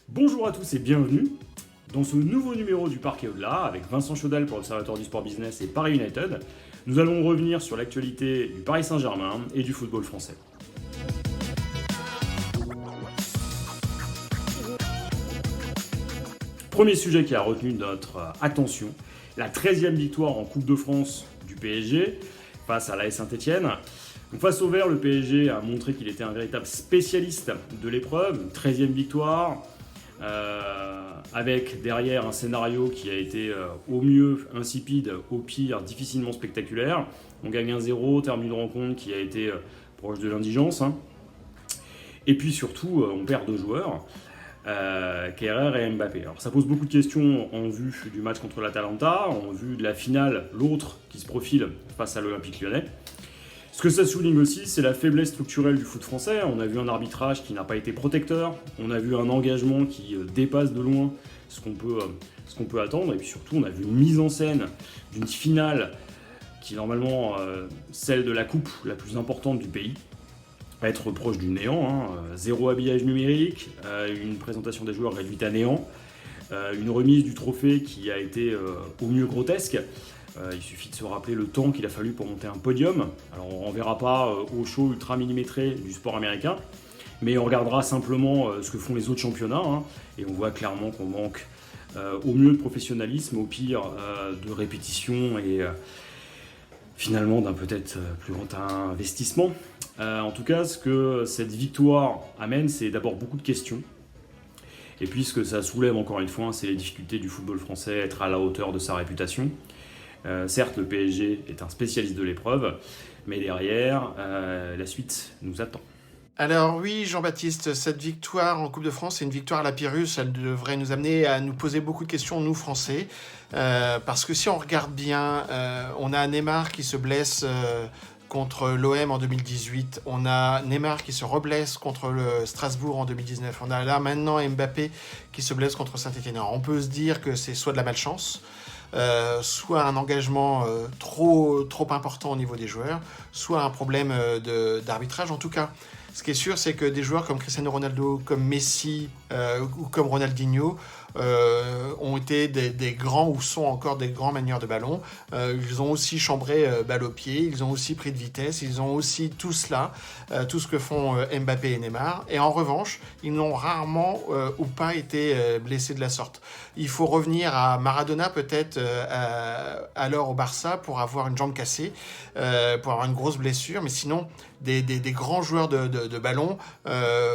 Bonjour à tous et bienvenue dans ce nouveau numéro du Parc et au-delà avec Vincent Chaudal pour l'Observatoire du Sport Business et Paris United. Nous allons revenir sur l'actualité du Paris Saint-Germain et du football français. Premier sujet qui a retenu notre attention, la 13e victoire en Coupe de France du PSG face à l'AS Saint-Etienne. Face au Vert, le PSG a montré qu'il était un véritable spécialiste de l'épreuve, une 13e victoire, avec derrière un scénario qui a été au mieux insipide, au pire difficilement spectaculaire. On gagne 1-0, termine une rencontre qui a été proche de l'indigence. Et puis surtout, on perd 2 joueurs, Kehrer et Mbappé. Alors ça pose beaucoup de questions en vue du match contre l'Atalanta, en vue de la finale, l'autre qui se profile face à l'Olympique Lyonnais. Ce que ça souligne aussi, c'est la faiblesse structurelle du foot français. On a vu un arbitrage qui n'a pas été protecteur, on a vu un engagement qui dépasse de loin ce qu'on peut attendre, et puis surtout on a vu une mise en scène d'une finale qui est normalement celle de la coupe la plus importante du pays, être proche du néant, zéro habillage numérique, une présentation des joueurs réduite à néant, une remise du trophée qui a été au mieux grotesque. Il suffit de se rappeler le temps qu'il a fallu pour monter un podium. Alors on ne renverra pas au show ultra millimétré du sport américain, mais on regardera simplement ce que font les autres championnats, et on voit clairement qu'on manque au mieux de professionnalisme, au pire de répétition et finalement d'un peut-être plus grand investissement. En tout cas, ce que cette victoire amène, c'est d'abord beaucoup de questions. Et puis ce que ça soulève encore une fois, c'est les difficultés du football français à être à la hauteur de sa réputation. Certes, le PSG est un spécialiste de l'épreuve, mais derrière, la suite nous attend. Alors oui, Jean-Baptiste, cette victoire en Coupe de France, c'est une victoire à la Pyrrhus. Elle devrait nous amener à nous poser beaucoup de questions, nous, Français. Parce que si on regarde bien, on a Neymar qui se blesse contre l'OM en 2018. On a Neymar qui se reblesse contre le Strasbourg en 2019. On a là maintenant Mbappé qui se blesse contre Saint-Etienne. Alors, on peut se dire que c'est soit de la malchance, soit un engagement trop important au niveau des joueurs, soit un problème d'arbitrage. En tout cas, ce qui est sûr, c'est que des joueurs comme Cristiano Ronaldo, comme Messi ou comme Ronaldinho ont été des grands ou sont encore des grands manieurs de ballon. Ils ont aussi chambré balle au pied, ils ont aussi pris de vitesse, ils ont aussi tout cela, tout ce que font Mbappé et Neymar. Et en revanche, ils n'ont rarement ou pas été blessés de la sorte. Il faut revenir à Maradona peut-être alors au Barça pour avoir une jambe cassée, pour avoir une grosse blessure, mais sinon des grands joueurs de ballon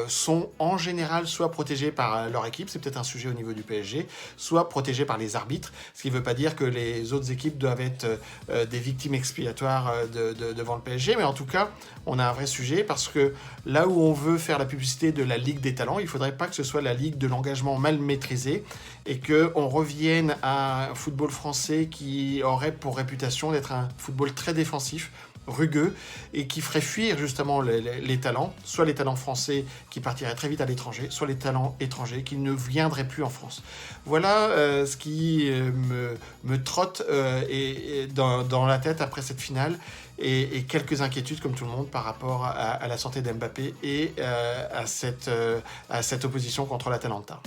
sont en général soit protégés par leur équipe, c'est peut-être un sujet au niveau du PSG, soit protégés par les arbitres, ce qui ne veut pas dire que les autres équipes doivent être des victimes expiatoires devant le PSG, mais en tout cas, on a un vrai sujet parce que là où on veut faire la publicité de la Ligue des talents, il ne faudrait pas que ce soit la Ligue de l'engagement mal maîtrisé et qu'on revienne à un football français qui aurait pour réputation d'être un football très défensif, rugueux, et qui ferait fuir justement les talents, soit les talents français qui partiraient très vite à l'étranger, soit les talents étrangers qui ne viendraient plus en France. Voilà ce qui me trotte dans la tête après cette finale, et quelques inquiétudes comme tout le monde par rapport à la santé d'Mbappé et à cette opposition contre l'Atalanta.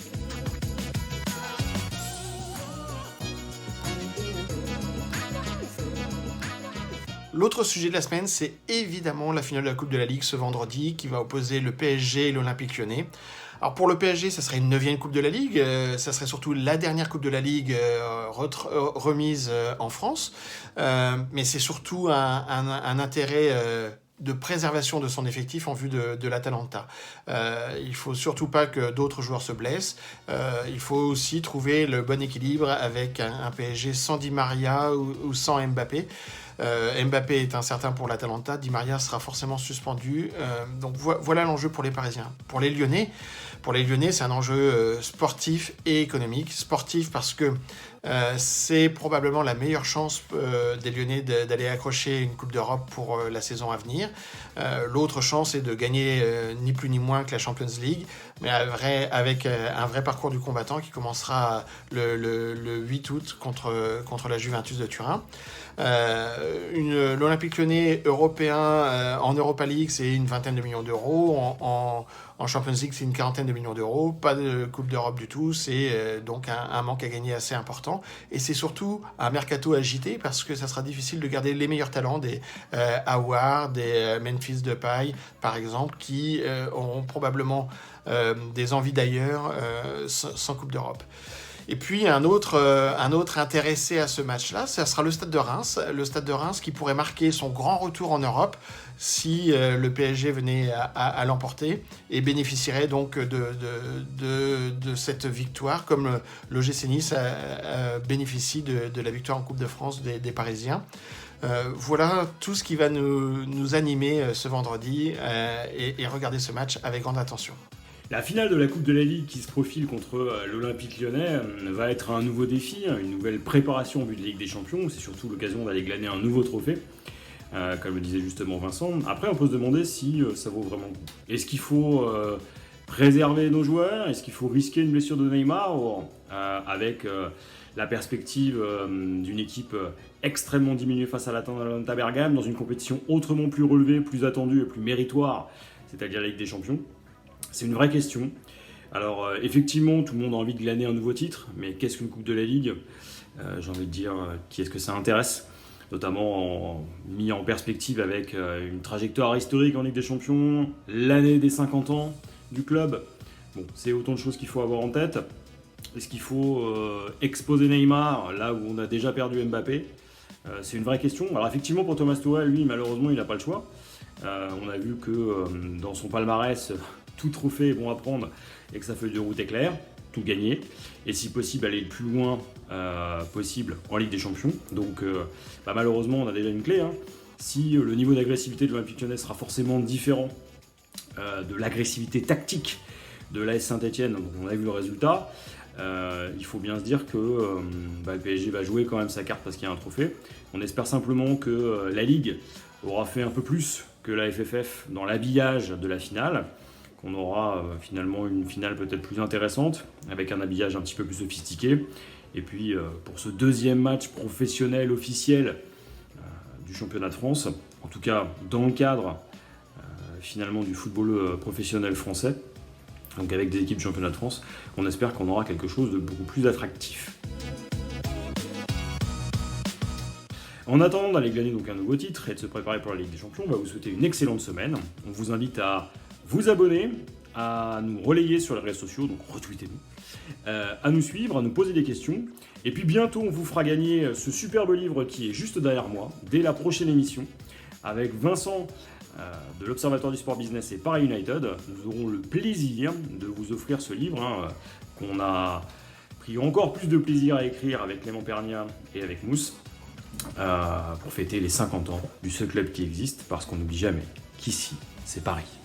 L'autre sujet de la semaine, c'est évidemment la finale de la Coupe de la Ligue ce vendredi qui va opposer le PSG et l'Olympique Lyonnais. Alors pour le PSG, ça serait une 9e Coupe de la Ligue, ça serait surtout la dernière Coupe de la Ligue remise en France, mais c'est surtout un intérêt de préservation de son effectif en vue de l'Atalanta. Il ne faut surtout pas que d'autres joueurs se blessent. Il faut aussi trouver le bon équilibre avec un PSG sans Di Maria ou sans Mbappé. Mbappé est incertain pour l'Atalanta, Di Maria sera forcément suspendu. Donc voilà l'enjeu pour les Parisiens. Pour les Lyonnais, c'est un enjeu sportif et économique. Sportif parce que c'est probablement la meilleure chance des Lyonnais d'aller accrocher une Coupe d'Europe pour la saison à venir. L'autre chance est de gagner ni plus ni moins que la Champions League. mais avec un vrai parcours du combattant qui commencera le 8 août contre la Juventus de Turin. L'Olympique Lyonnais européen en Europa League, c'est une 20aine de millions d'euros. En Champions League, c'est une 40aine de millions d'euros. Pas de Coupe d'Europe du tout. C'est donc un manque à gagner assez important. Et c'est surtout un mercato agité parce que ça sera difficile de garder les meilleurs talents des Aouar, des Memphis Depay, par exemple, qui auront probablement des envies d'ailleurs sans Coupe d'Europe. Et puis un autre intéressé à ce match-là, ça sera le Stade de Reims. Le Stade de Reims qui pourrait marquer son grand retour en Europe si le PSG venait à l'emporter et bénéficierait donc de cette victoire, comme l'OGC Nice bénéficie de la victoire en Coupe de France des Parisiens. Voilà tout ce qui va nous animer ce vendredi et regarder ce match avec grande attention. La finale de la Coupe de la Ligue qui se profile contre l'Olympique Lyonnais va être un nouveau défi, une nouvelle préparation en vue de la Ligue des Champions. C'est surtout l'occasion d'aller glaner un nouveau trophée, comme le disait justement Vincent. Après, on peut se demander si ça vaut vraiment le coup. Est-ce qu'il faut préserver nos joueurs? Est-ce qu'il faut risquer une blessure de Neymar avec la perspective d'une équipe extrêmement diminuée face à l'Atalanta Bergame dans une compétition autrement plus relevée, plus attendue et plus méritoire, c'est-à-dire la Ligue des Champions? C'est une vraie question. Alors effectivement, tout le monde a envie de glaner un nouveau titre, mais qu'est-ce qu'une Coupe de la Ligue? J'ai envie de dire, qui est-ce que ça intéresse? Notamment mis en perspective avec une trajectoire historique en Ligue des Champions, l'année des 50 ans du club. Bon, c'est autant de choses qu'il faut avoir en tête. Est-ce qu'il faut exposer Neymar là où on a déjà perdu Mbappé? C'est une vraie question. Alors effectivement, pour Thomas Tuchel, lui, malheureusement, il n'a pas le choix. On a vu que dans son palmarès, tout trophée est bon à prendre et que sa feuille de route est claire, tout gagner, et si possible aller le plus loin possible en Ligue des Champions. Donc malheureusement on a déjà une clé. Si le niveau d'agressivité de l'Olympique Lyonnais sera forcément différent de l'agressivité tactique de l'AS Saint-Etienne, donc on a vu le résultat, il faut bien se dire que le PSG va jouer quand même sa carte parce qu'il y a un trophée. On espère simplement que la Ligue aura fait un peu plus que la FFF dans l'habillage de la finale, qu'on aura finalement une finale peut-être plus intéressante, avec un habillage un petit peu plus sophistiqué. Et puis pour ce deuxième match professionnel officiel du championnat de France, en tout cas dans le cadre finalement du football professionnel français, donc avec des équipes du championnat de France, on espère qu'on aura quelque chose de beaucoup plus attractif. En attendant d'aller glaner donc un nouveau titre et de se préparer pour la Ligue des Champions, on va vous souhaiter une excellente semaine. On vous invite à vous abonner, à nous relayer sur les réseaux sociaux, donc retweetez-nous, à nous suivre, à nous poser des questions. Et puis bientôt, on vous fera gagner ce superbe livre qui est juste derrière moi, dès la prochaine émission, avec Vincent de l'Observatoire du Sport Business et Paris United. Nous aurons le plaisir de vous offrir ce livre, qu'on a pris encore plus de plaisir à écrire avec Clément Pernia et avec Mousse, pour fêter les 50 ans du seul club qui existe, parce qu'on n'oublie jamais qu'ici, c'est Paris.